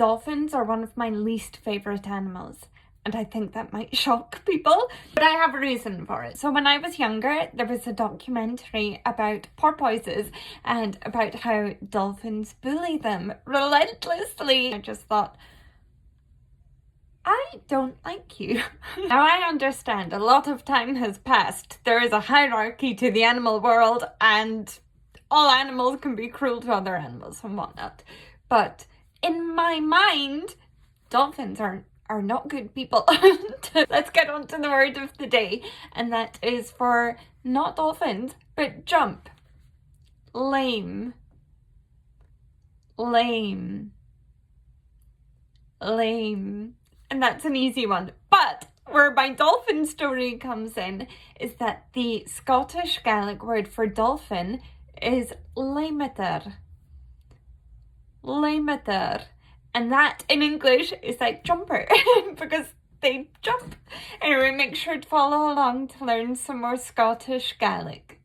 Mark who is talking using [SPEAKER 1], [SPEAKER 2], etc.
[SPEAKER 1] dolphins are one of my least favourite animals. And I think that might shock people, but I have a reason for it. So when I was younger, there was a documentary about porpoises and about how dolphins bully them relentlessly. I just thought, I don't like you. Now I understand a lot of time has passed. There is a hierarchy to the animal world and all animals can be cruel to other animals and whatnot. But in my mind, dolphins are not good people. Let's get on to the word of the day, and that is for not dolphins, but jump. Lame. Lame. Lame. And that's an easy one. But where my dolphin story comes in is that the Scottish Gaelic word for dolphin is riiight. Riiight. And that in English is like jumper because they jump. Anyway, make sure to follow along to learn some more Scottish Gaelic.